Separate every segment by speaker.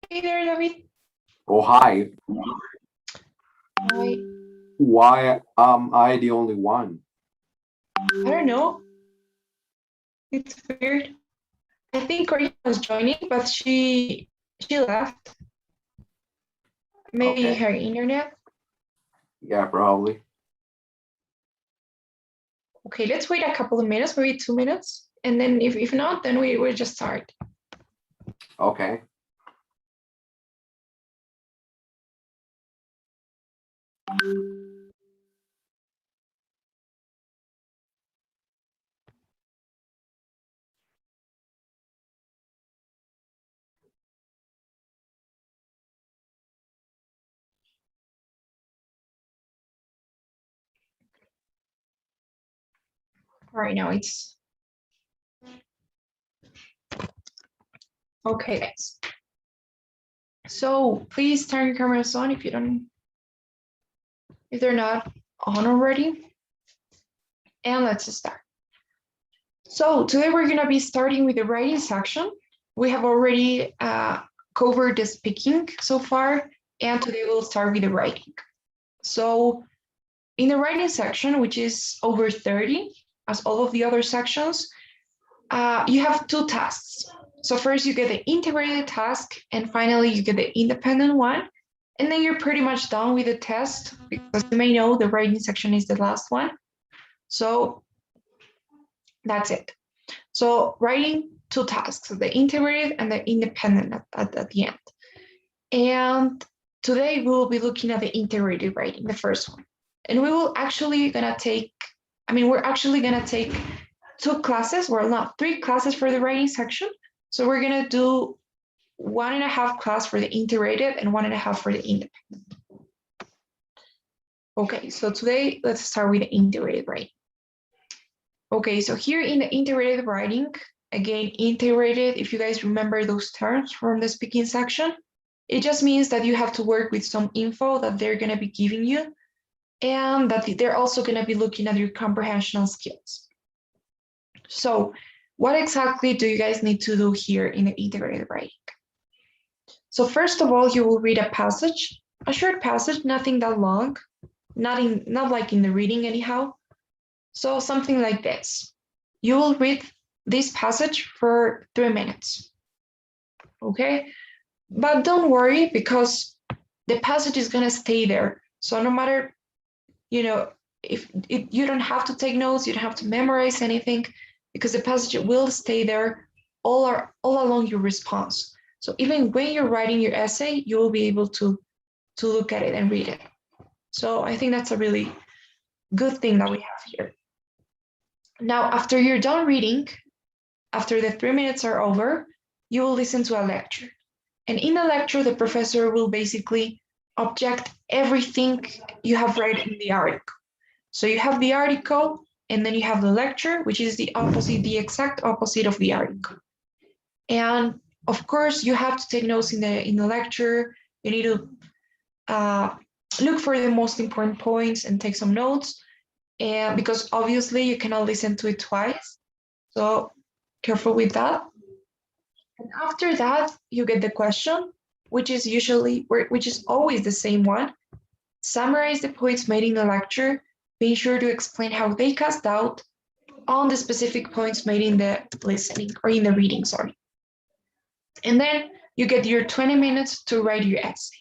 Speaker 1: Hey there, David.
Speaker 2: Oh, hi.
Speaker 1: I
Speaker 2: Why am I the only one?
Speaker 1: I don't know. It's weird. I think Corina was joining, but she left. Maybe
Speaker 2: Okay.
Speaker 1: her internet.
Speaker 2: Yeah, probably.
Speaker 1: Okay, let's wait a couple of minutes, maybe 2 minutes, and then if not, then we will just start.
Speaker 2: Okay.
Speaker 1: Right now it's okay, guys. So please turn your cameras on if they're not on already, and let's start. So today we're gonna be starting with the writing section. We have already covered the speaking so far, and today we'll start with the writing. So in the writing section, which is over 30, as all of the other sections, you have two tasks. So first you get the integrated task, and finally you get the independent one. And then you're pretty much done with the test, because you may know the writing section is the last one. So that's it. So writing two tasks, the integrated and the independent at the end. And today we will be looking at the integrated writing, the first one. And we will actually gonna take, we're actually gonna take two classes, well, not three classes for the writing section. So we're gonna do 1.5 class for the integrated and 1.5 for the independent. Okay, so today let's start with the integrated writing. Okay, so here in the integrated writing, again, integrated, if you guys remember those terms from the speaking section, it just means that you have to work with some info that they're going to be giving you, and that they're also going to be looking at your comprehensional skills. So what exactly do you guys need to do here in the integrated writing? So first of all, you will read a passage, a short passage, nothing that long, not like in the reading anyhow. So something like this. You will read this passage for 3 minutes. Okay? But don't worry, because the passage is going to stay there. So no matter, if you don't have to take notes, you don't have to memorize anything, because the passage will stay there all along your response. So even when you're writing your essay, you will be able to look at it and read it. So I think that's a really good thing that we have here. Now, after you're done reading, after the 3 minutes are over, you will listen to a lecture. And in the lecture, the professor will basically object everything you have read in the article. So you have the article, and then you have the lecture, which is the exact opposite of the article. And of course, you have to take notes in the lecture. You need to look for the most important points and take some notes. And because obviously you cannot listen to it twice. So careful with that. And after that, you get the question, which is always the same one. Summarize the points made in the lecture. Be sure to explain how they cast doubt on the specific points made in the listening or in the reading, sorry. And then you get your 20 minutes to write your essay.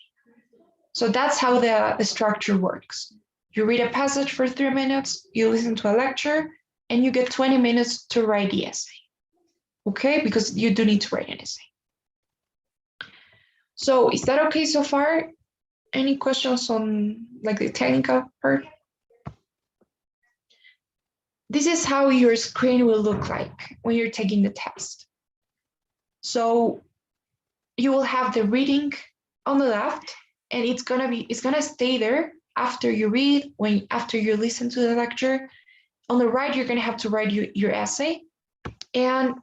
Speaker 1: So that's how the structure works. You read a passage for 3 minutes, you listen to a lecture, and you get 20 minutes to write the essay. Okay, because you do need to write an essay. So is that okay so far? Any questions on like the technical part? This is how your screen will look like when you're taking the test. So you will have the reading on the left, and it's gonna stay there after you read, after you listen to the lecture. On the right, you're gonna have to write your essay, and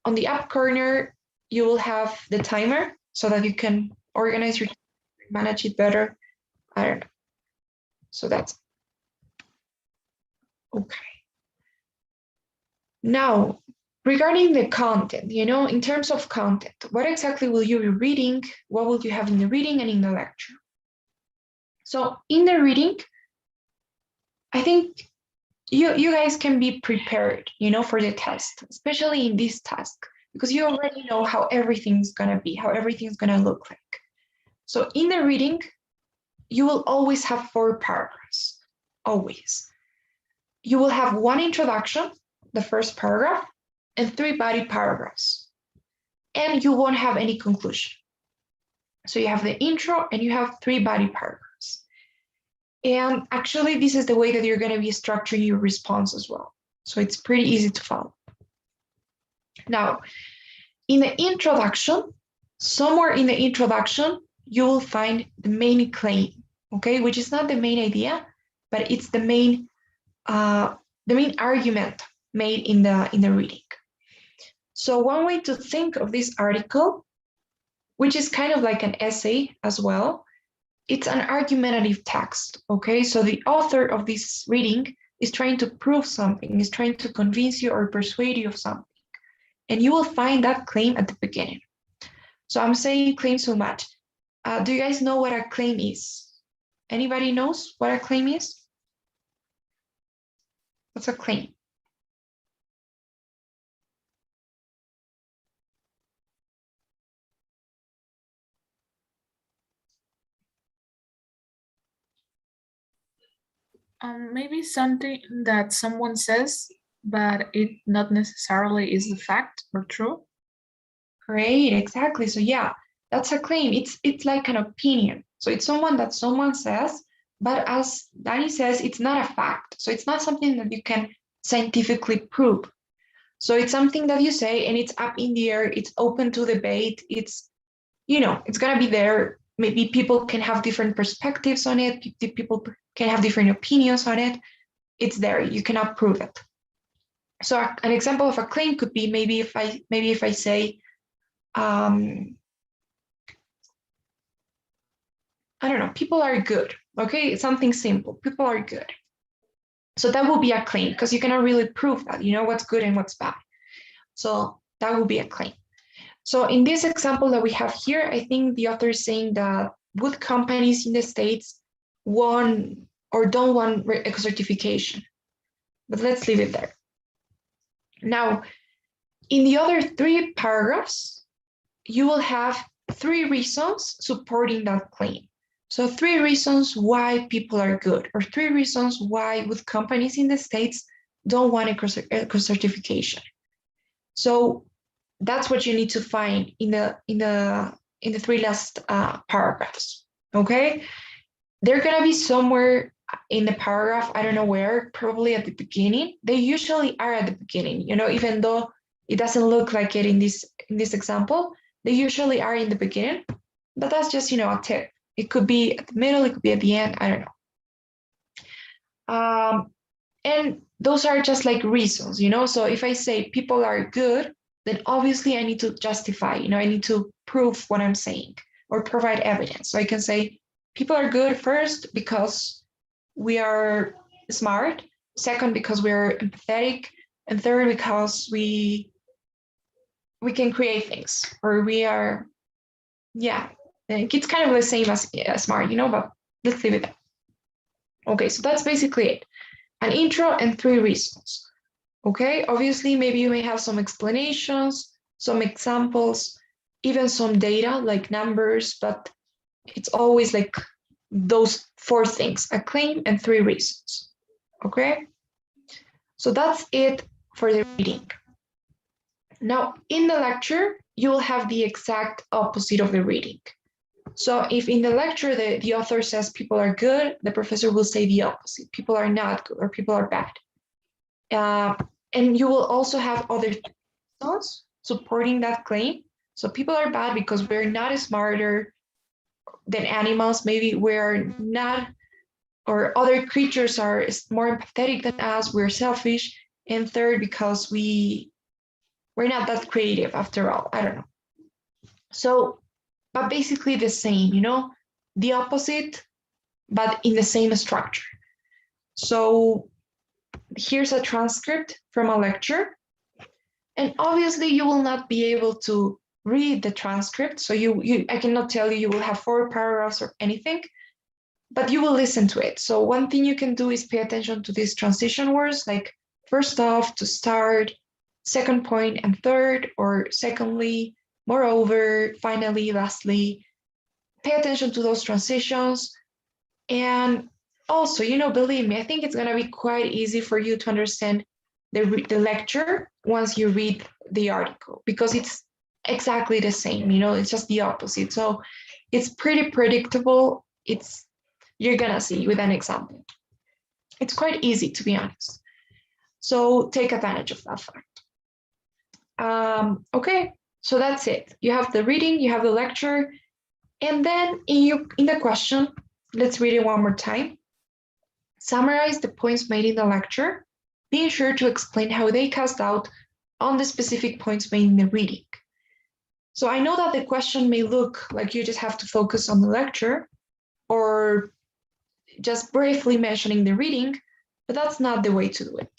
Speaker 1: on the up corner, you will have the timer so that you can organize your, manage it better. I don't know. So that's okay. Now, regarding the content, in terms of content, what exactly will you be reading? What will you have in the reading and in the lecture? So in the reading, I think you guys can be prepared, for the test, especially in this task, because you already know how everything's gonna be, how everything's gonna look like. So in the reading, you will always have 4 paragraphs, always. You will have 1 introduction, the first paragraph, and 3 body paragraphs. And you won't have any conclusion. So you have the intro and you have 3 body paragraphs. And actually, this is the way that you're going to be structuring your response as well. So it's pretty easy to follow. Now, in the introduction, somewhere in the introduction, you will find the main claim, okay, which is not the main idea, but it's the main argument made in the reading. So one way to think of this article, which is kind of like an essay as well, it's an argumentative text, okay? So the author of this reading is trying to prove something, is trying to convince you or persuade you of something. And you will find that claim at the beginning. So I'm saying claim so much. Do you guys know what a claim is? Anybody knows what a claim is? What's a claim?
Speaker 3: Maybe something that someone says, but it not necessarily is the fact or true.
Speaker 1: Great, exactly. So yeah, that's a claim. It's like an opinion. So it's that someone says, but as Danny says, it's not a fact. So it's not something that you can scientifically prove. So it's something that you say and it's up in the air, it's open to debate, it's gonna be there. Maybe people can have different perspectives on it, people can have different opinions on it. It's there, you cannot prove it. So an example of a claim could be maybe if I say, I don't know, people are good, okay? It's something simple, people are good. So that will be a claim because you cannot really prove that, what's good and what's bad. So that will be a claim. So in this example that we have here, I think the author is saying that wood companies in the States want or don't want eco-certification. But let's leave it there. Now, in the other 3 paragraphs, you will have 3 reasons supporting that claim. So 3 reasons why people are good, or 3 reasons why wood companies in the States don't want eco-certification. So that's what you need to find in the 3 last paragraphs. Okay, they're gonna be somewhere in the paragraph. I don't know where. Probably at the beginning. They usually are at the beginning. Even though it doesn't look like it in this example, they usually are in the beginning. But that's just a tip. It could be at the middle. It could be at the end. I don't know. And those are just like reasons. So if I say people are good, then obviously I need to justify, I need to prove what I'm saying or provide evidence. So I can say people are good first because we are smart, second because we're empathetic, and third because we can create things, or we are, it's kind of the same as smart, but let's leave it there. Okay, so that's basically it. An intro and 3 reasons. Okay, obviously, maybe you may have some explanations, some examples, even some data like numbers, but it's always like those 4 things, a claim and 3 reasons. Okay, so that's it for the reading. Now, in the lecture, you will have the exact opposite of the reading. So if in the lecture the author says people are good, the professor will say the opposite. People are not good or people are bad. And you will also have other reasons supporting that claim. So people are bad because we're not smarter than animals. Maybe we're not, or other creatures are more empathetic than us. We're selfish. And third, because we're not that creative after all. I don't know. So, but basically the same, the opposite, but in the same structure. So here's a transcript from a lecture. And obviously you will not be able to read the transcript. So I cannot tell you will have 4 paragraphs or anything, but you will listen to it. So one thing you can do is pay attention to these transition words, like first off, to start, second point and third, or secondly, moreover, finally, lastly. Pay attention to those transitions. And also, believe me, I think it's going to be quite easy for you to understand the lecture once you read the article, because it's exactly the same, it's just the opposite. So it's pretty predictable. You're going to see with an example. It's quite easy, to be honest. So take advantage of that fact. Okay, so that's it. You have the reading, you have the lecture, and then in the question, let's read it one more time. Summarize the points made in the lecture, being sure to explain how they cast out on the specific points made in the reading. So I know that the question may look like you just have to focus on the lecture or just briefly mentioning the reading, but that's not the way to do it.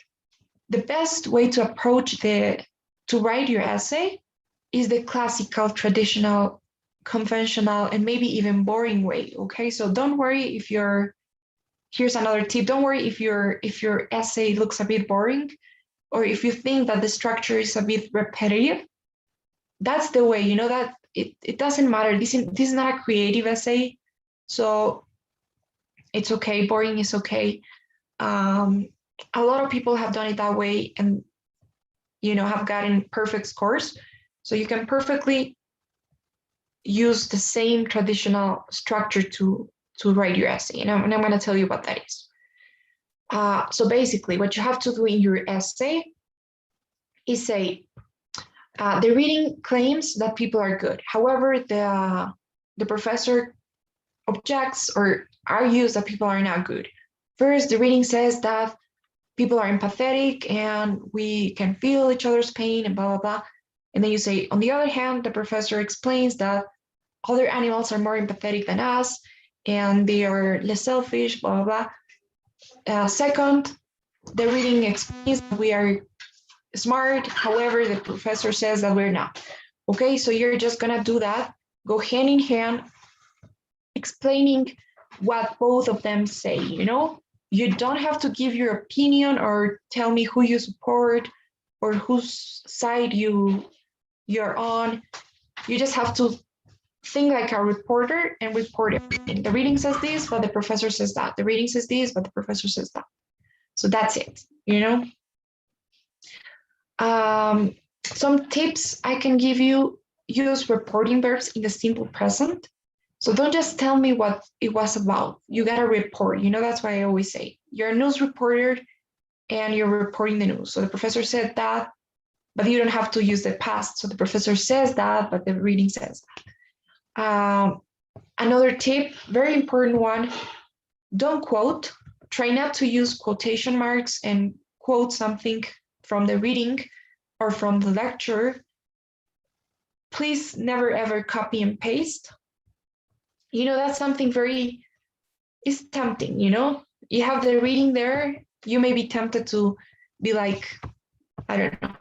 Speaker 1: The best way to approach to write your essay is the classical, traditional, conventional, and maybe even boring way, okay? So don't worry here's another tip, don't worry if your essay looks a bit boring, or if you think that the structure is a bit repetitive. That's the way, that it doesn't matter. This is not a creative essay, so it's okay, boring is okay. A lot of people have done it that way and have gotten perfect scores. So you can perfectly use the same traditional structure to write your essay. And I'm going to tell you what that is. So basically, what you have to do in your essay is say, the reading claims that people are good. However, the professor objects or argues that people are not good. First, the reading says that people are empathetic and we can feel each other's pain and blah, blah, blah. And then you say, on the other hand, the professor explains that other animals are more empathetic than us and they are less selfish, blah, blah, blah. Second, the reading explains that we are smart. However, the professor says that we're not. Okay, so you're just gonna do that, go hand in hand, explaining what both of them say, You don't have to give your opinion or tell me who you support or whose side you're on. You just have to think like a reporter and report everything. The reading says this, but the professor says that. The reading says this, but the professor says that. So that's it, Some tips I can give you: use reporting verbs in the simple present. So don't just tell me what it was about. You got to report. That's why I always say you're a news reporter and you're reporting the news. So the professor said that, but you don't have to use the past. So the professor says that, but the reading says that. Another tip, very important one, don't quote. Try not to use quotation marks and quote something from the reading or from the lecture. Please never ever copy and paste. That's something is tempting, You have the reading there, you may be tempted to be like, I don't know.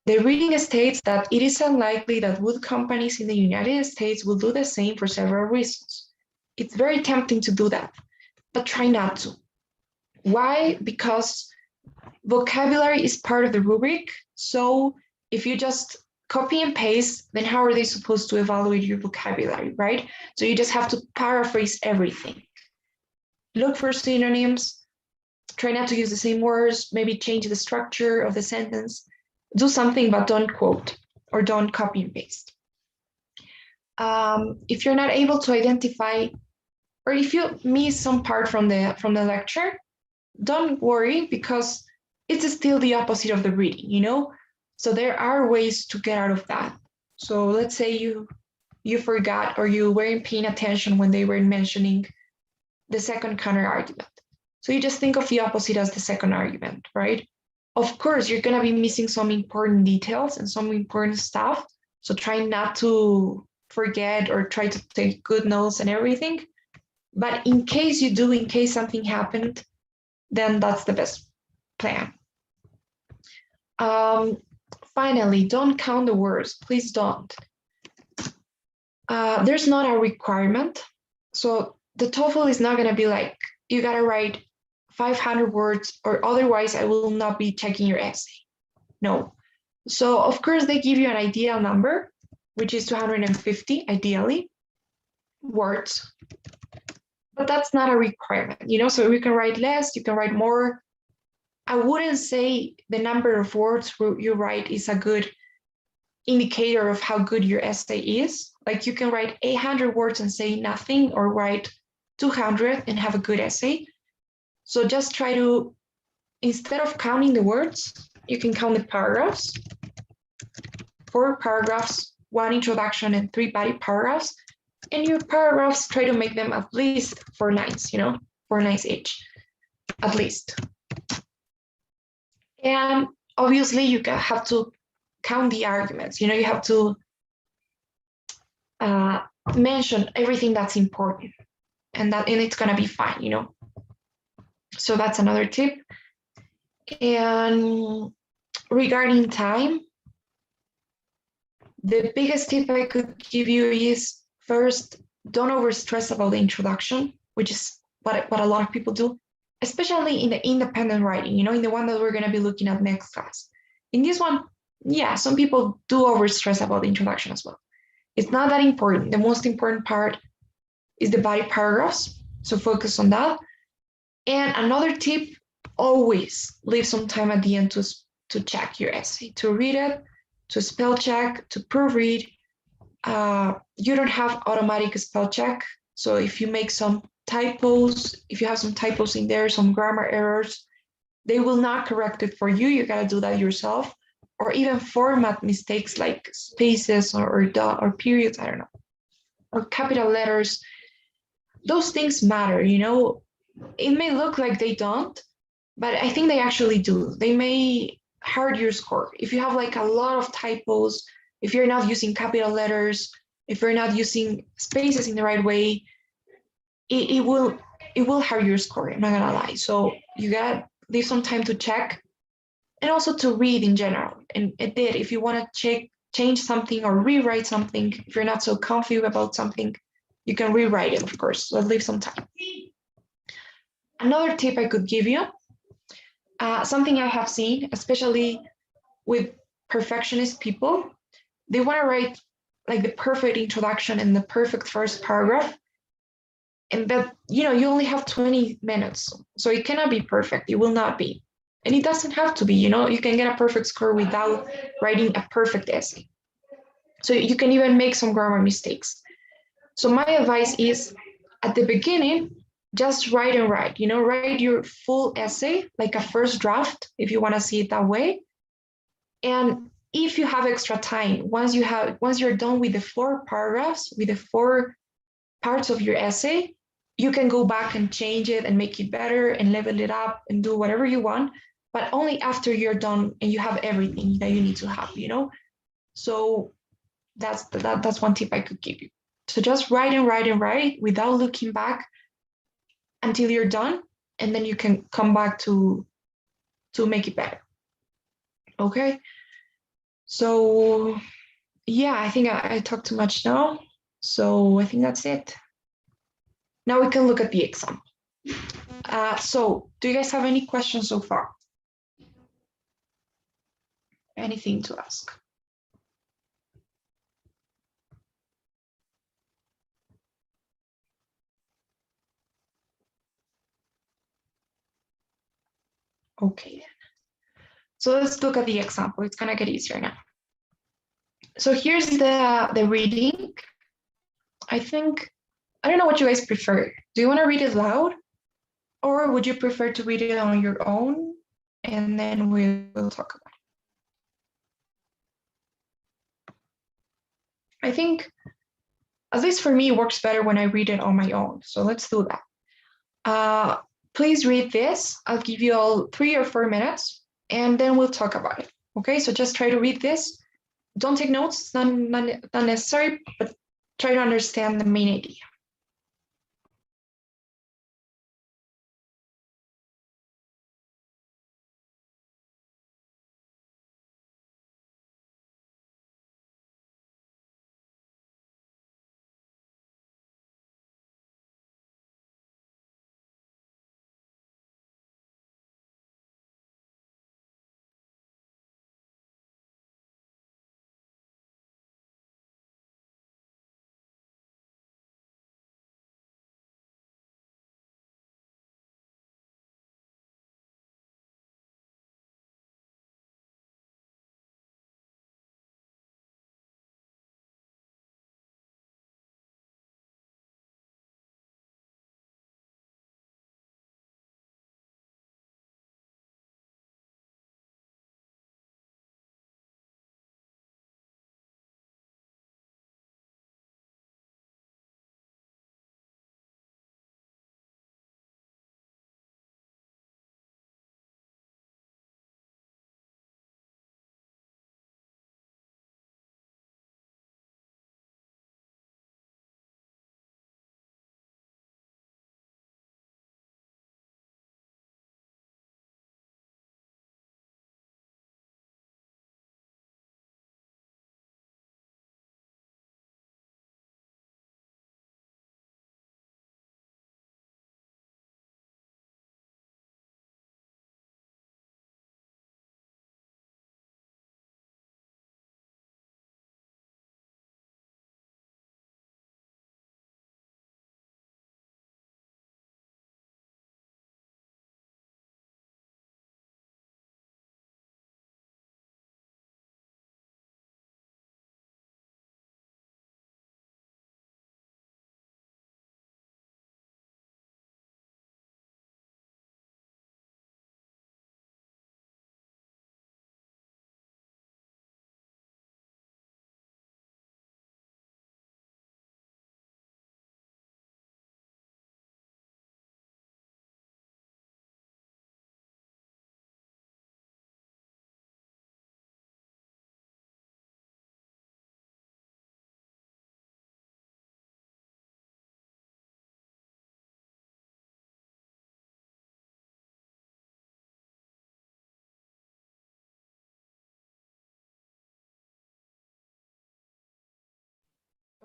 Speaker 1: The reading states that it is unlikely that wood companies in the United States will do the same for several reasons. It's very tempting to do that, but try not to. Why? Because vocabulary is part of the rubric. So if you just copy and paste, then how are they supposed to evaluate your vocabulary, right? So you just have to paraphrase everything. Look for synonyms, try not to use the same words, maybe change the structure of the sentence, do something, but don't quote or don't copy and paste. If you're not able to identify, or if you miss some part from the lecture, don't worry, because it's still the opposite of the reading, So there are ways to get out of that. So let's say you forgot or you weren't paying attention when they were mentioning the second counter argument. So you just think of the opposite as the second argument, right? Of course, you're going to be missing some important details and some important stuff. So try not to forget or try to take good notes and everything. But in case you do, in case something happened, then that's the best plan. finally, don't count the words. Please don't. There's not a requirement. So the TOEFL is not going to be like, you got to write 500 words or otherwise I will not be checking your essay. No. So of course they give you an ideal number, which is 250 ideally words, but that's not a requirement, so you can write less, you can write more. I wouldn't say the number of words you write is a good indicator of how good your essay is. Like you can write 800 words and say nothing, or write 200 and have a good essay. So just try to, instead of counting the words, you can count the paragraphs. 4 paragraphs, 1 introduction and 3 body paragraphs. And your paragraphs, try to make them at least 4 lines, 4 lines each, at least. And obviously you have to count the arguments, you have to mention everything that's important, and it's gonna be fine, So that's another tip. And regarding time, the biggest tip I could give you is, first, don't overstress about the introduction, which is what a lot of people do, especially in the independent writing, in the one that we're going to be looking at next class. In this one, yeah, some people do overstress about the introduction as well. It's not that important. The most important part is the body paragraphs, so focus on that. And another tip, always leave some time at the end to check your essay, to read it, to spell check, to proofread. You don't have automatic spell check. So if you make some typos, if you have some typos in there, some grammar errors, they will not correct it for you. You got to do that yourself. Or even format mistakes like spaces or periods, I don't know, or capital letters. Those things matter, It may look like they don't, but I think they actually do. They may hurt your score. If you have like a lot of typos, if you're not using capital letters, if you're not using spaces in the right way, it will hurt your score, I'm not gonna lie. So you gotta leave some time to check, and also to read in general. And if you want to change something or rewrite something, if you're not so confident about something, you can rewrite it, of course. So leave some time. Another tip I could give you, something I have seen, especially with perfectionist people, they want to write like the perfect introduction and the perfect first paragraph. And that, you only have 20 minutes. So it cannot be perfect. It will not be. And it doesn't have to be, you can get a perfect score without writing a perfect essay. So you can even make some grammar mistakes. So my advice is, at the beginning, just write and write, write your full essay, like a first draft, if you want to see it that way. And if you have extra time, once you're done with the 4 paragraphs, with the 4 parts of your essay, you can go back and change it and make it better and level it up and do whatever you want, but only after you're done and you have everything that you need to have, So that's one tip I could give you. So just write and write and write without looking back until you're done, and then you can come back to make it better. Okay. So yeah, I think I talked too much now. So I think that's it. Now we can look at the example. So do you guys have any questions so far? Anything to ask? Okay. So let's look at the example. It's gonna get easier now. So here's the reading. I don't know what you guys prefer. Do you want to read it loud, or would you prefer to read it on your own, and then we will talk about it? I think, at least for me, it works better when I read it on my own. So let's do that. Please read this. I'll give you all 3 or 4 minutes, and then we'll talk about it. Okay, so just try to read this. Don't take notes, it's not necessary, but try to understand the main idea.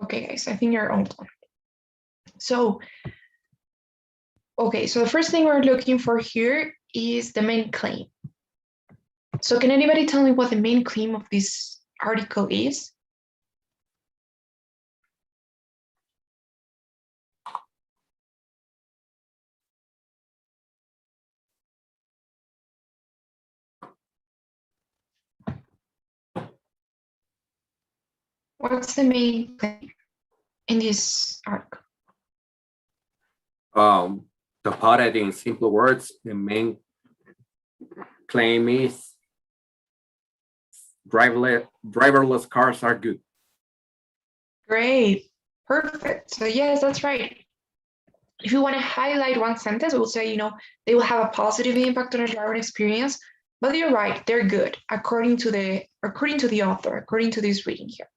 Speaker 1: Okay, guys, I think you're on time. So, okay, so the first thing we're looking for here is the main claim. So can anybody tell me what the main claim of this article is? What's the main claim in this article?
Speaker 2: To put it in simple words, the main claim is driverless cars are good.
Speaker 1: Great, perfect. So yes, that's right. If you want to highlight one sentence, we'll say, they will have a positive impact on a driving experience, but you're right, they're good according to the author, according to this reading here.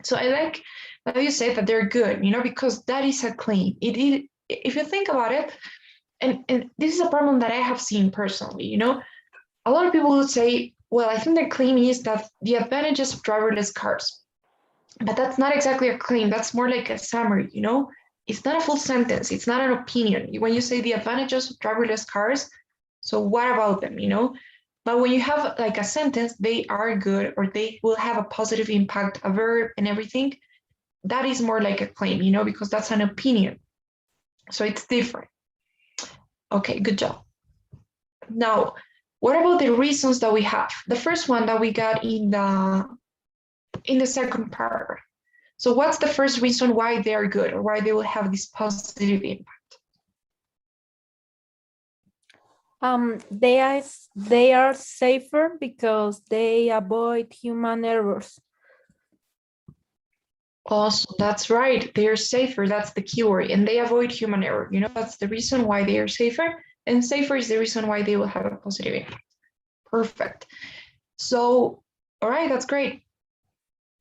Speaker 1: So I like that you said that they're good, because that is a claim. If you think about it, and this is a problem that I have seen personally, a lot of people would say, well, I think their claim is that the advantages of driverless cars, but that's not exactly a claim. That's more like a summary, It's not a full sentence. It's not an opinion. When you say the advantages of driverless cars, so what about them, But when you have like a sentence, they are good, or they will have a positive impact, a verb and everything, that is more like a claim, because that's an opinion. So it's different. Okay, good job. Now, what about the reasons that we have? The first one that we got in the second paragraph. So what's the first reason why they are good, or why they will have this positive impact?
Speaker 4: They are safer because they avoid human errors.
Speaker 1: Also, that's right. They are safer. That's the keyword, and they avoid human error. That's the reason why they are safer, and safer is the reason why they will have a positive impact. Perfect. So, all right, that's great.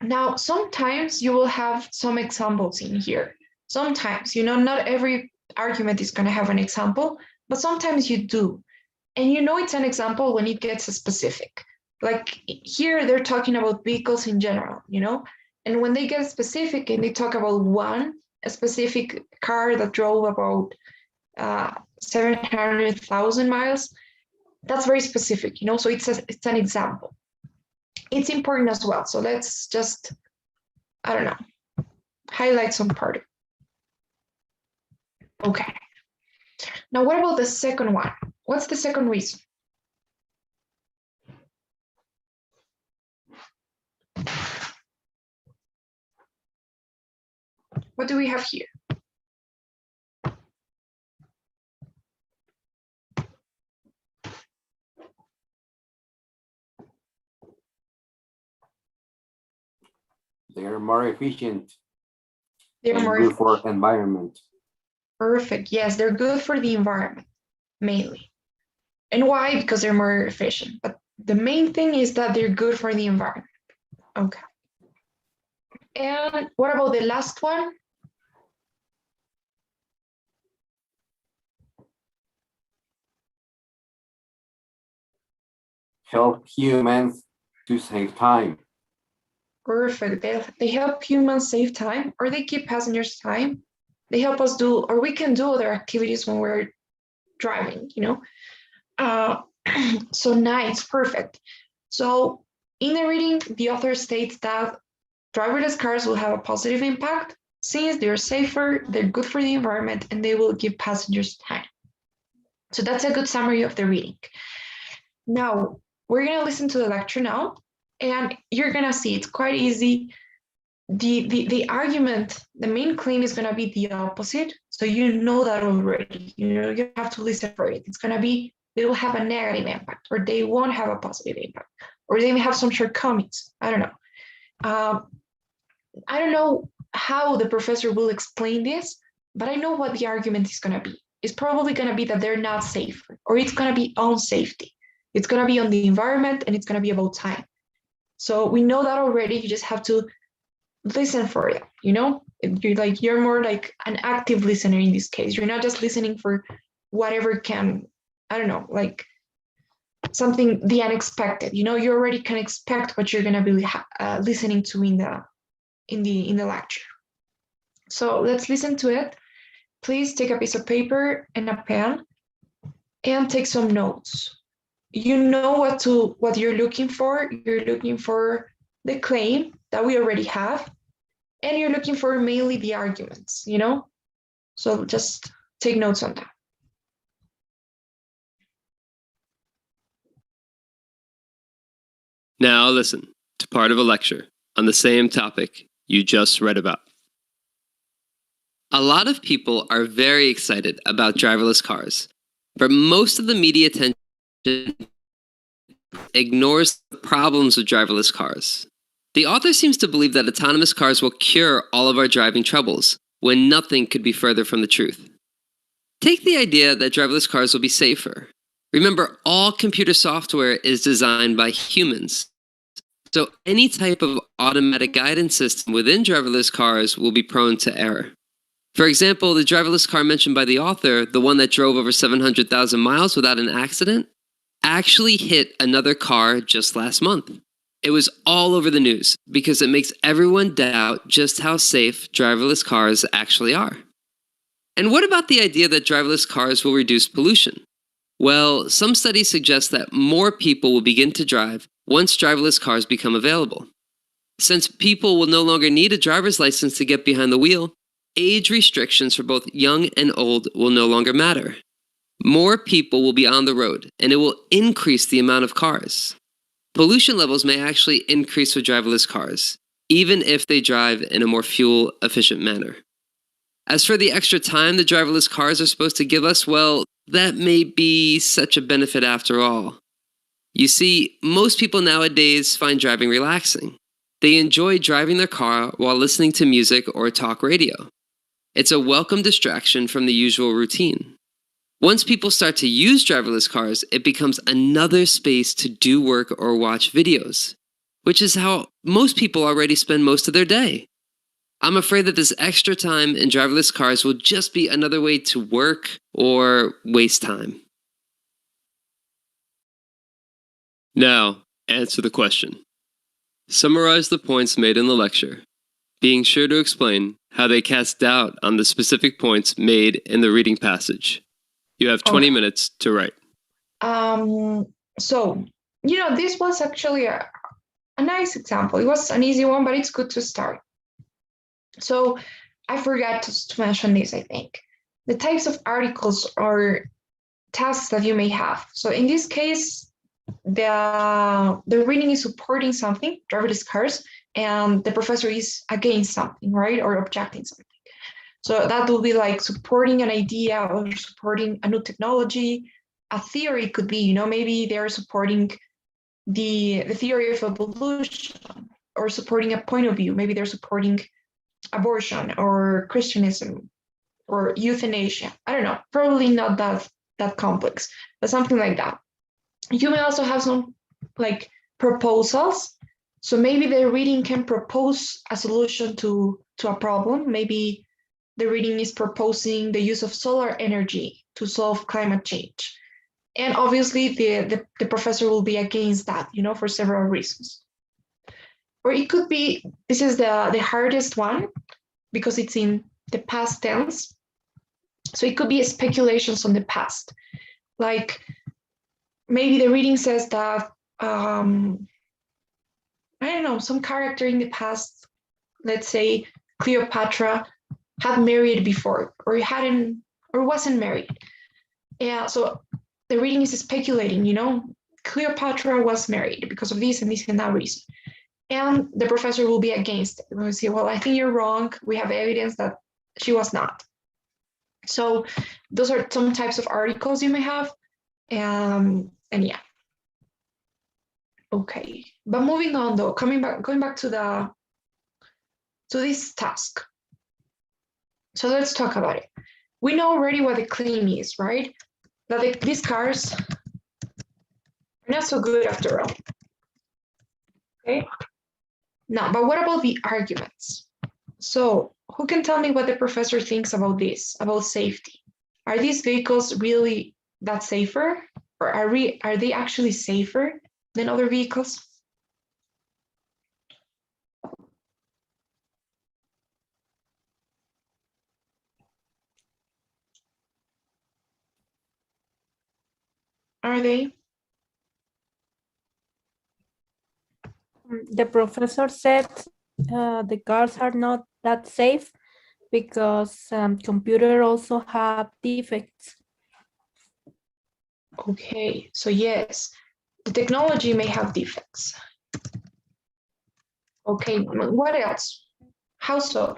Speaker 1: Now, sometimes you will have some examples in here. Sometimes, not every argument is going to have an example, but sometimes you do. And it's an example when it gets specific. Like here, they're talking about vehicles in general, And when they get specific and they talk about a specific car that drove about 700,000 miles, that's very specific, So it's an example. It's important as well. So let's just, I don't know, highlight some part of it. Okay. Now, what about the second one? What's the second reason? What do we have here?
Speaker 2: They're more efficient.
Speaker 1: They're
Speaker 2: and
Speaker 1: more
Speaker 2: good for environment.
Speaker 1: Perfect. Yes, they're good for the environment, mainly. And why? Because they're more efficient. But the main thing is that they're good for the environment. Okay. And what about the last one?
Speaker 2: Help humans to save time.
Speaker 1: Perfect. They help humans save time, or they keep passengers time. They help us do, or we can do other activities when we're driving, So nice, perfect. So in the reading, the author states that driverless cars will have a positive impact since they're safer, they're good for the environment, and they will give passengers time. So that's a good summary of the reading. Now, we're going to listen to the lecture now, and you're going to see it's quite easy. The argument, the main claim is going to be the opposite. So you know that already. You have to listen for it. It's going to be, they will have a negative impact, or they won't have a positive impact, or they may have some shortcomings. I don't know. I don't know how the professor will explain this, but I know what the argument is going to be. It's probably going to be that they're not safe, or it's going to be on safety. It's going to be on the environment, and it's going to be about time. So we know that already. You just have to listen for it. You're more like an active listener in this case. You're not just listening for whatever can, I don't know, like something, the unexpected. You already can expect what you're going to be listening to in the lecture. So let's listen to it. Please take a piece of paper and a pen and take some notes. You know what you're looking for. You're looking for the claim that we already have, and you're looking for mainly the arguments, you know? So just take notes on that.
Speaker 5: Now listen to part of a lecture on the same topic you just read about. A lot of people are very excited about driverless cars, but most of the media attention ignores the problems with driverless cars. The author seems to believe that autonomous cars will cure all of our driving troubles, when nothing could be further from the truth. Take the idea that driverless cars will be safer. Remember, all computer software is designed by humans. So any type of automatic guidance system within driverless cars will be prone to error. For example, the driverless car mentioned by the author, the one that drove over 700,000 miles without an accident, actually hit another car just last month. It was all over the news because it makes everyone doubt just how safe driverless cars actually are. And what about the idea that driverless cars will reduce pollution? Well, some studies suggest that more people will begin to drive once driverless cars become available. Since people will no longer need a driver's license to get behind the wheel, age restrictions for both young and old will no longer matter. More people will be on the road, and it will increase the amount of cars. Pollution levels may actually increase with driverless cars, even if they drive in a more fuel-efficient manner. As for the extra time the driverless cars are supposed to give us, well, that may be such a benefit after all. You see, most people nowadays find driving relaxing. They enjoy driving their car while listening to music or talk radio. It's a welcome distraction from the usual routine. Once people start to use driverless cars, it becomes another space to do work or watch videos, which is how most people already spend most of their day. I'm afraid that this extra time in driverless cars will just be another way to work or waste time. Now, answer the question. Summarize the points made in the lecture, being sure to explain how they cast doubt on the specific points made in the reading passage. You have 20 minutes to write.
Speaker 1: So, this was actually a nice example. It was an easy one, but it's good to start. So I forgot to mention this, I think. The types of articles or tasks that you may have. So in this case, the reading is supporting something, driverless cars, and the professor is against something, right? Or objecting something. So that will be like supporting an idea or supporting a new technology. A theory could be, maybe they're supporting the theory of evolution or supporting a point of view. Maybe they're supporting abortion or Christianism or euthanasia. I don't know, probably not that complex, but something like that. You may also have some like proposals. So maybe the reading can propose a solution to a problem. Maybe the reading is proposing the use of solar energy to solve climate change. And obviously the professor will be against that, for several reasons. Or it could be, this is the hardest one because it's in the past tense. So it could be speculations on the past. Like maybe the reading says that, I don't know, some character in the past, let's say Cleopatra, had married before or hadn't or wasn't married. Yeah, so the reading is speculating, Cleopatra was married because of this and this and that reason. And the professor will be against it. We'll say, well, I think you're wrong. We have evidence that she was not. So those are some types of articles you may have. And yeah. Okay, but moving on though, going back to this task. So let's talk about it. We know already what the claim is, right? That these cars are not so good after all. Okay. Now, but what about the arguments? So who can tell me what the professor thinks about this, about safety? Are these vehicles really that safer? Or are they actually safer than other vehicles? are they?
Speaker 4: The professor said the cars are not that safe because computer also have defects.
Speaker 1: Okay, so yes, the technology may have defects. Okay, what else? How so?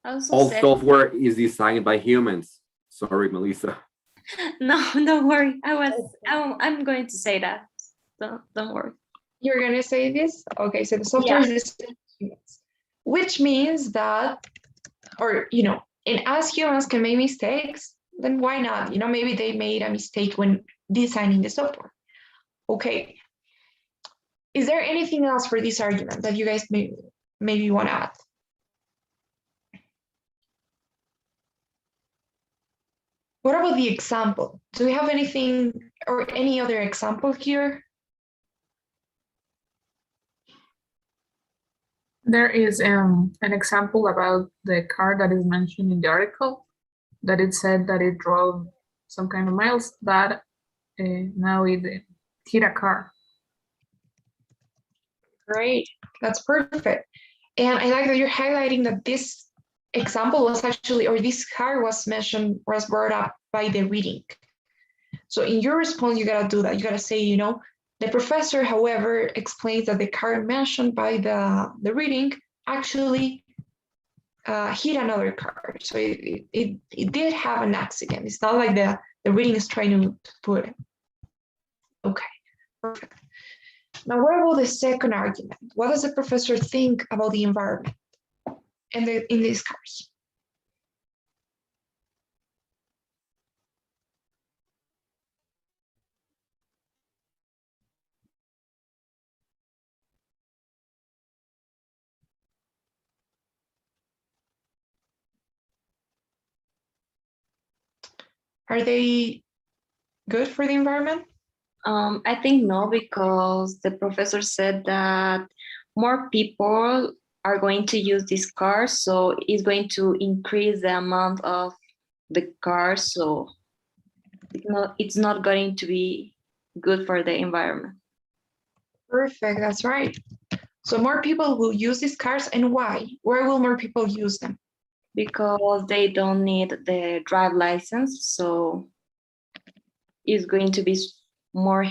Speaker 6: Also
Speaker 2: All
Speaker 6: said,
Speaker 2: software is designed by humans. Sorry, Melissa.
Speaker 6: no, don't worry. I'm going to say that. Don't worry.
Speaker 1: You're gonna say this? Okay, so the software is designed by humans, which means that, or and as humans can make mistakes, then why not? Maybe they made a mistake when designing the software. Okay. Is there anything else for this argument that you guys maybe want to add? What about the example? Do we have anything or any other example here?
Speaker 3: There is an example about the car that is mentioned in the article, that it said that it drove some kind of miles, but now it hit a car.
Speaker 1: Great, that's perfect. And I like that you're highlighting that this example was actually, or this car was brought up by the reading. So in your response, you gotta do that. You gotta say, the professor, however, explains that the car mentioned by the reading actually hit another car. So it did have an accident. It's not like the reading is trying to put it. Okay, perfect. Now, what about the second argument? What does the professor think about the environment in these cars? Are they good for the environment?
Speaker 6: I think no, because the professor said that more people are going to use this car, so it's going to increase the amount of the car, so it's not going to be good for the environment.
Speaker 1: Perfect, that's right. So more people will use these cars, and why? Where will more people use them?
Speaker 6: Because they don't need the drive license, so it's going to be more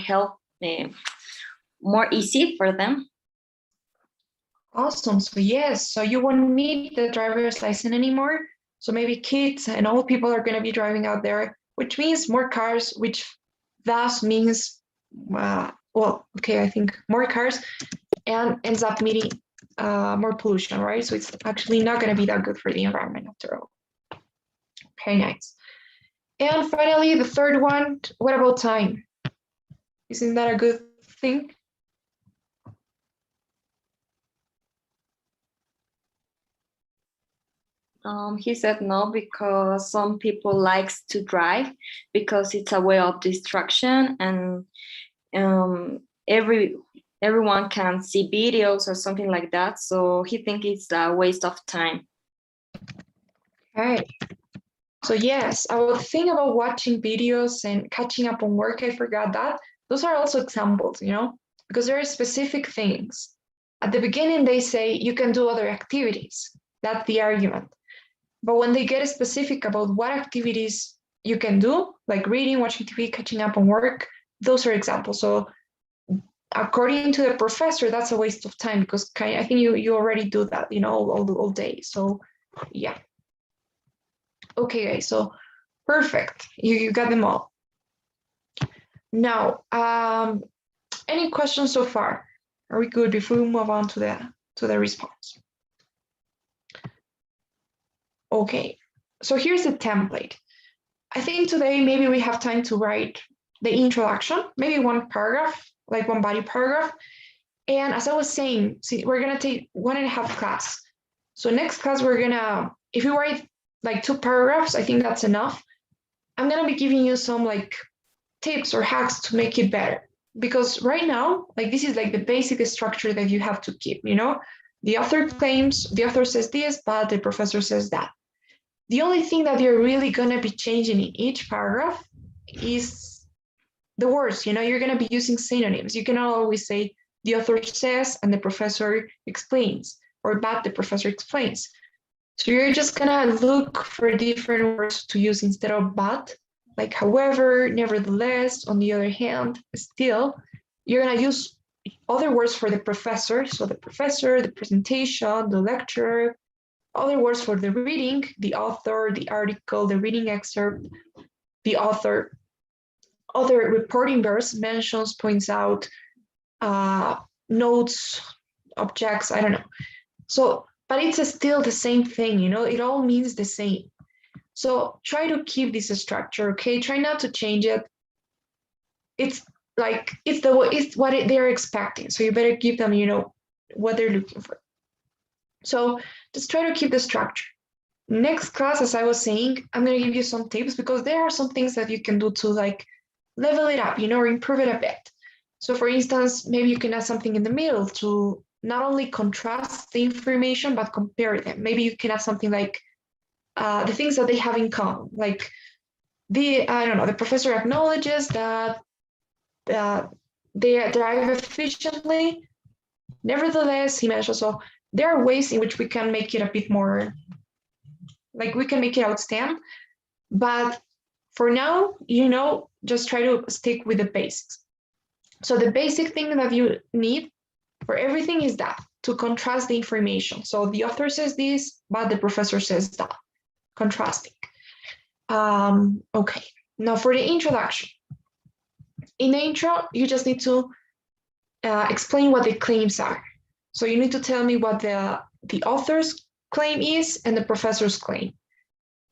Speaker 6: more easy for them.
Speaker 1: Awesome. So yes, so you won't need the driver's license anymore. So maybe kids and old people are going to be driving out there, which means more cars, which thus means, I think more cars and ends up meaning more pollution, right? So it's actually not going to be that good for the environment after all. Okay, nice. And finally, the third one, what about time? Isn't that a good thing?
Speaker 6: He said no, because some people likes to drive because it's a way of distraction, and everyone can see videos or something like that. So he thinks it's a waste of time.
Speaker 1: Okay. So yes, I would think about watching videos and catching up on work. I forgot that. Those are also examples, because there are specific things. At the beginning, they say you can do other activities. That's the argument. But when they get specific about what activities you can do, like reading, watching TV, catching up on work, those are examples. So according to the professor, that's a waste of time because I think you already do that, all day. So yeah. Okay, guys, so perfect. You got them all. Now, any questions so far? Are we good before we move on to the response? Okay, so here's the template. I think today maybe we have time to write the introduction, maybe one paragraph, like one body paragraph. And as I was saying, see, we're gonna take 1.5 class. So next class, if you write like 2 paragraphs, I think that's enough. I'm gonna be giving you some like tips or hacks to make it better. Because right now, like this is like the basic structure that you have to keep, The author claims, the author says this, but the professor says that. The only thing that you're really going to be changing in each paragraph is the words. You're going to be using synonyms. You cannot always say the author says and the professor explains, or but the professor explains. So you're just going to look for different words to use instead of but, like however, nevertheless, on the other hand, still. You're going to use other words for the professor. So the professor, the presentation, the lecturer, other words for the reading, the author, the article, the reading excerpt, the author, other reporting verbs, mentions, points out, notes, objects, I don't know. So, but it's still the same thing, it all means the same. So try to keep this structure, okay? Try not to change it. It's what they're expecting. So you better give them, what they're looking for. So just try to keep the structure. Next class, as I was saying, I'm going to give you some tips because there are some things that you can do to like level it up, or improve it a bit. So for instance, maybe you can add something in the middle to not only contrast the information, but compare them. Maybe you can add something like the things that they have in common. Like the professor acknowledges that they drive efficiently. Nevertheless, he mentions, so there are ways in which we can make it a bit more, like we can make it outstand. But for now, just try to stick with the basics. So the basic thing that you need for everything is that, to contrast the information. So the author says this, but the professor says that, contrasting. Okay, now for the introduction. In the intro, you just need to explain what the claims are. So you need to tell me what the author's claim is and the professor's claim.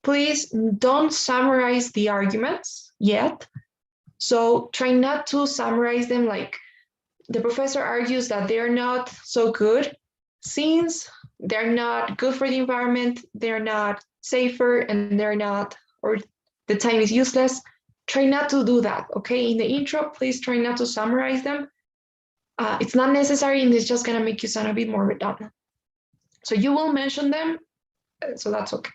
Speaker 1: Please don't summarize the arguments yet. So try not to summarize them like the professor argues that they're not so good since they're not good for the environment, they're not safer, and they're not, or the time is useless. Try not to do that, okay? In the intro, please try not to summarize them. It's not necessary, and it's just gonna make you sound a bit more redundant. So you will mention them, so that's okay.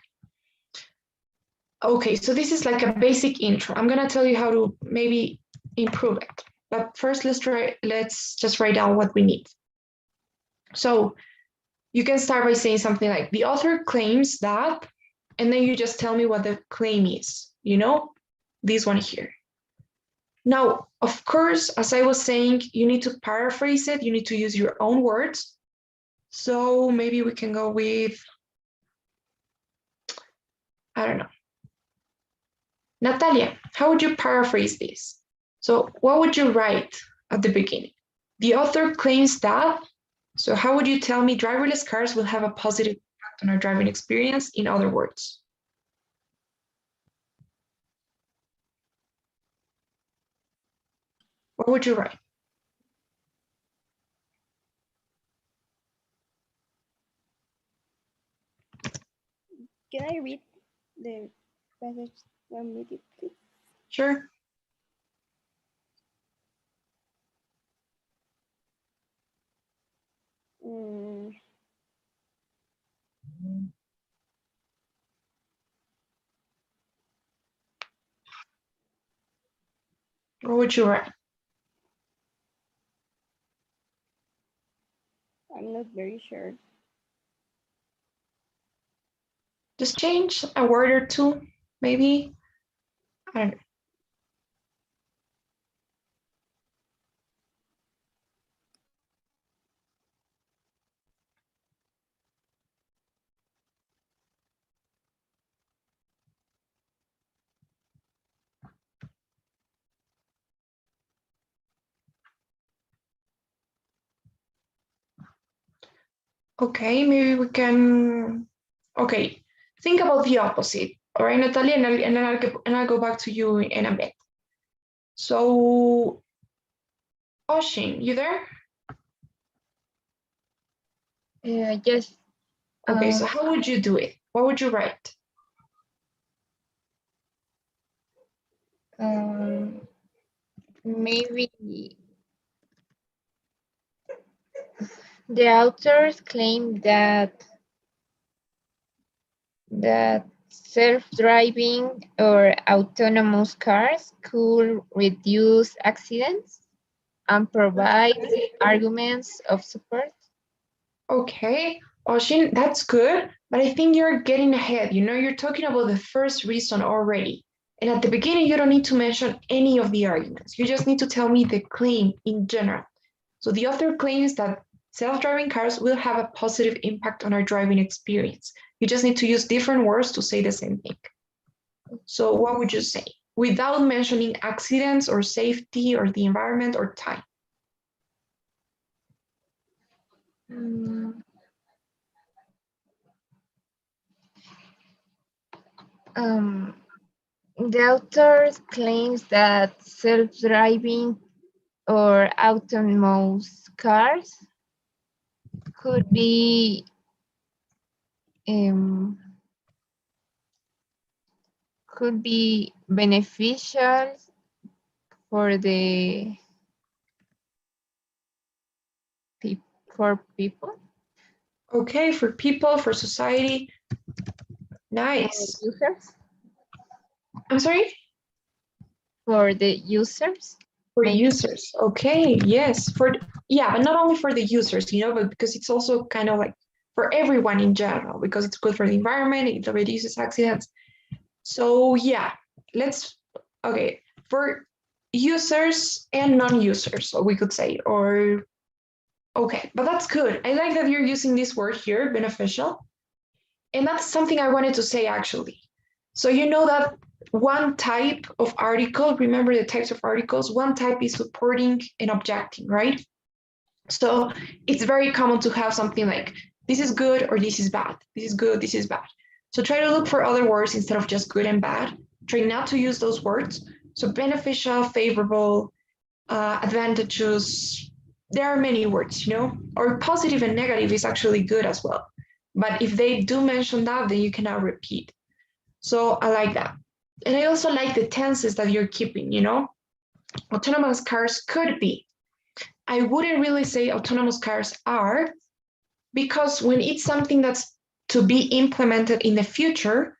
Speaker 1: Okay, so this is like a basic intro. I'm gonna tell you how to maybe improve it. But first, let's just write down what we need. So you can start by saying something like, the author claims that, and then you just tell me what the claim is, this one here. Now, of course, as I was saying, you need to paraphrase it. You need to use your own words. So maybe we can go with, I don't know. Natalia, how would you paraphrase this? So what would you write at the beginning? The author claims that, so how would you tell me driverless cars will have a positive impact on our driving experience, in other words? What would you write?
Speaker 7: Can I read the passage 1 minute, please?
Speaker 1: Sure. What would you write?
Speaker 7: I'm not very sure.
Speaker 1: Just change a word or two, maybe. I don't know. Okay, maybe we can, okay, think about the opposite. All right, Natalia, and I'll go back to you in a bit. So, Oshin, you there?
Speaker 8: Yes.
Speaker 1: Okay, so how would you do it? What would you write?
Speaker 8: Maybe the authors claim that self-driving or autonomous cars could reduce accidents and provide arguments of support.
Speaker 1: Okay, Oshin, that's good, but I think you're getting ahead. You know, you're talking about the first reason already. And at the beginning, you don't need to mention any of the arguments. You just need to tell me the claim in general. So the author claims that self-driving cars will have a positive impact on our driving experience. You just need to use different words to say the same thing. So what would you say? Without mentioning accidents or safety or the environment or time.
Speaker 8: The author claims that self-driving or autonomous cars could be beneficial for for people.
Speaker 1: Okay, for people, for society. Nice.
Speaker 8: Users.
Speaker 1: I'm sorry?
Speaker 8: For the users.
Speaker 1: For
Speaker 8: Maybe.
Speaker 1: users. Okay, yes. Yeah, but not only for the users, you know, but because it's also kind of like for everyone in general, because it's good for the environment, it reduces accidents. So yeah, okay, for users and non-users, so we could say, or okay, but that's good. I like that you're using this word here, beneficial. And that's something I wanted to say actually. So you know that one type of article, remember the types of articles, one type is supporting and objecting, right? So it's very common to have something like, this is good or this is bad. This is good, this is bad. So try to look for other words instead of just good and bad. Try not to use those words. So beneficial, favorable, advantageous, there are many words, you know, or positive and negative is actually good as well. But if they do mention that, then you cannot repeat. So I like that. And I also like the tenses that you're keeping, you know, autonomous cars could be. I wouldn't really say autonomous cars are, because when it's something that's to be implemented in the future,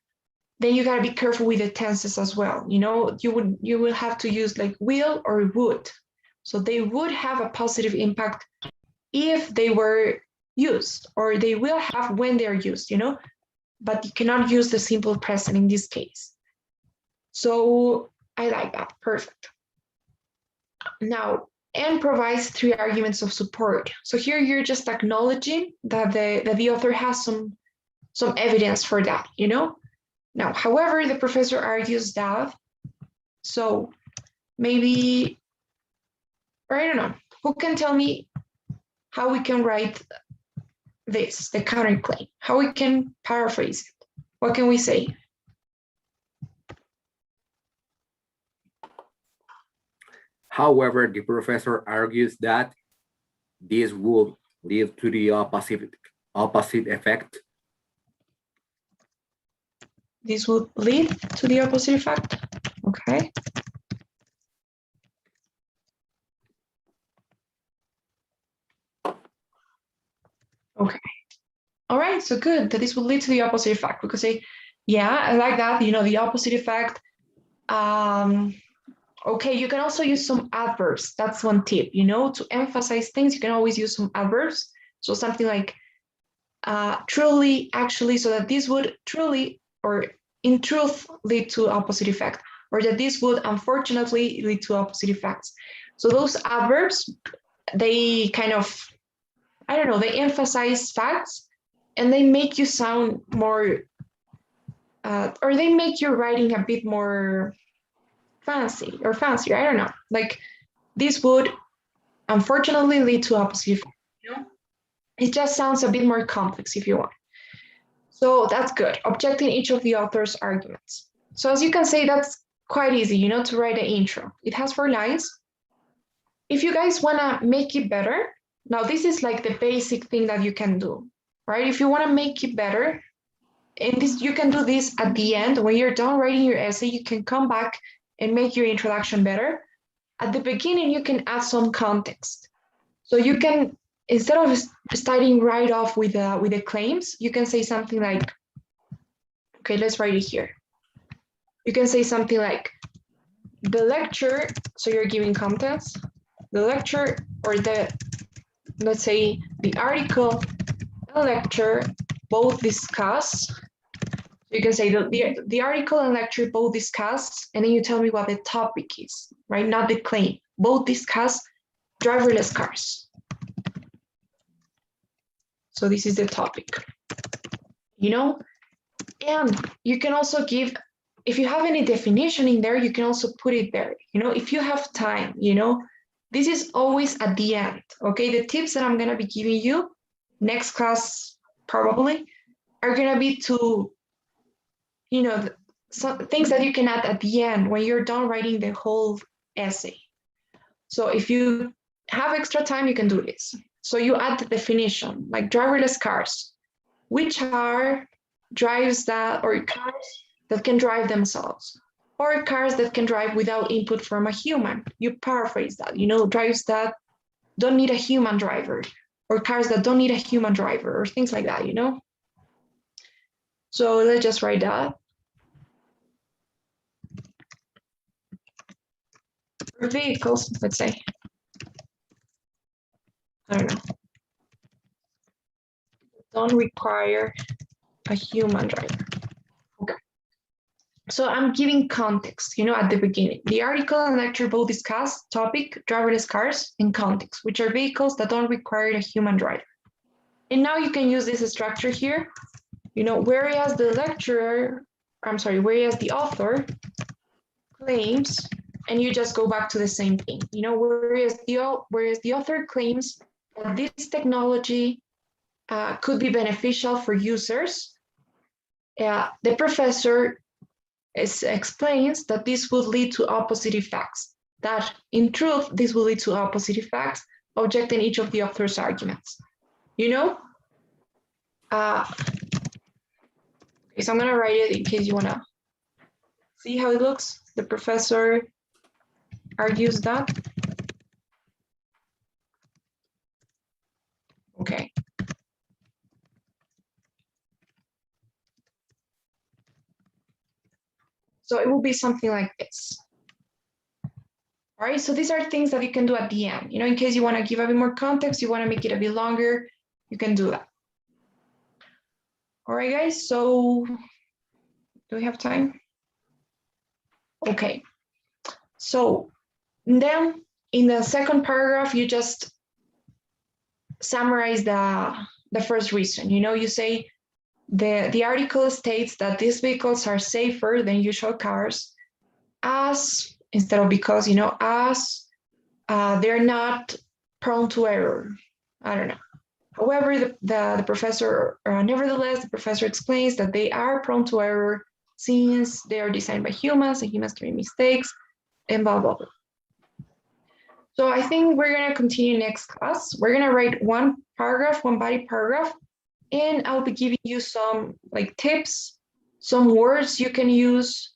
Speaker 1: then you gotta be careful with the tenses as well. You know, you will have to use like will or would. So they would have a positive impact if they were used, or they will have when they're used, you know, but you cannot use the simple present in this case. So I like that, perfect. Now, and provides 3 arguments of support. So here you're just acknowledging that the author has some evidence for that, you know? Now, however, the professor argues that, so maybe, or I don't know, who can tell me how we can write this, the counterclaim, how we can paraphrase it? What can we say?
Speaker 2: However, the professor argues that this would lead to the opposite effect.
Speaker 1: This would lead to the opposite effect. Okay. Okay. All right, so good that this will lead to the opposite effect. We could say, yeah, I like that, you know, the opposite effect. Okay, you can also use some adverbs. That's one tip, you know, to emphasize things, you can always use some adverbs. So something like truly, actually, so that this would truly or in truth lead to opposite effect, or that this would unfortunately lead to opposite effects. So those adverbs, they kind of, I don't know, they emphasize facts and they make you sound more, or they make your writing a bit more fancy or fancier. I don't know. Like this would unfortunately lead to opposite effect. You know, it just sounds a bit more complex if you want. So that's good. Objecting each of the author's arguments. So as you can say, that's quite easy, you know, to write an intro. It has 4 lines. If you guys want to make it better, now this is like the basic thing that you can do, right? If you want to make it better, and this you can do this at the end when you're done writing your essay, you can come back and make your introduction better. At the beginning, you can add some context. So you can, instead of starting right off with the claims, you can say something like, Okay, let's write it here. You can say something like the lecture, so you're giving contents, the lecture or let's say the article, the lecture, both discuss. You can say the article and lecture both discuss, and then you tell me what the topic is, right? Not the claim. Both discuss driverless cars. So this is the topic, you know? And you can also give, if you have any definition in there, you can also put it there, you know, if you have time, you know, this is always at the end, okay? The tips that I'm gonna be giving you next class probably are gonna be to, you know, some things that you can add at the end when you're done writing the whole essay. So if you have extra time, you can do this. So you add the definition, like driverless cars, which are drives that, or cars that can drive themselves, or cars that can drive without input from a human. You paraphrase that, you know, drives that don't need a human driver, or cars that don't need a human driver, or things like that, you know? So let's just write that. For vehicles, let's say. I don't know. Don't require a human driver. Okay. So I'm giving context, you know, at the beginning. The article and lecture both discuss topic, driverless cars, and context, which are vehicles that don't require a human driver. And now you can use this structure here, you know, whereas the author claims, and you just go back to the same thing, you know, whereas the author claims that this technology could be beneficial for users, the professor explains that this would lead to opposite effects, that in truth, this will lead to opposite effects, objecting each of the author's arguments, you know? Okay, so I'm gonna write it in case you wanna see how it looks. The professor argues that. Okay. So it will be something like this. All right, so these are things that you can do at the end. You know, in case you want to give a bit more context, you want to make it a bit longer, you can do that. All right, guys, so do we have time? Okay, so then in the second paragraph, you just summarize the first reason. You know, you say the article states that these vehicles are safer than usual cars as, instead of because, you know, as they're not prone to error. I don't know. However, the professor, nevertheless, the professor explains that they are prone to error since they are designed by humans and humans can make mistakes and blah, blah, blah. So I think we're gonna continue next class. We're gonna write one paragraph, one body paragraph, and I'll be giving you some like tips, some words you can use,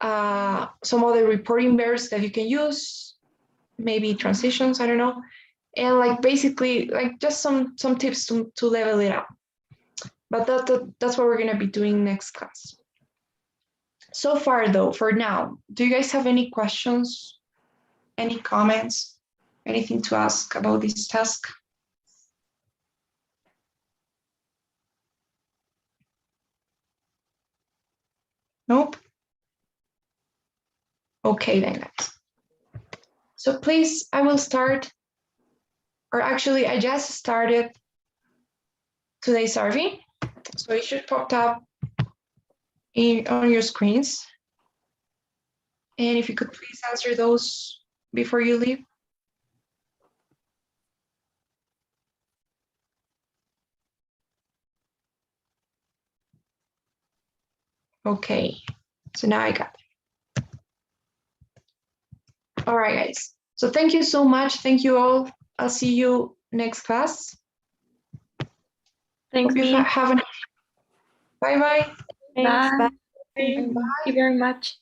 Speaker 1: some other reporting verbs that you can use, maybe transitions, I don't know. And like basically like just some tips to level it up. But that's what we're gonna be doing next class. So far though, for now, do you guys have any questions, any comments, anything to ask about this task? Nope. Okay then, guys. So please, I will start, or actually I just started today's survey. So it should pop up on your screens. And if you could please answer those before you leave. Okay, so now I got it. All right, guys. So thank you so much. Thank you all. I'll see you next class.
Speaker 6: Thanks,
Speaker 1: Hope you have a nice. Bye-bye.
Speaker 4: Thanks,
Speaker 6: Bye.
Speaker 4: bye.
Speaker 6: Thank you very much.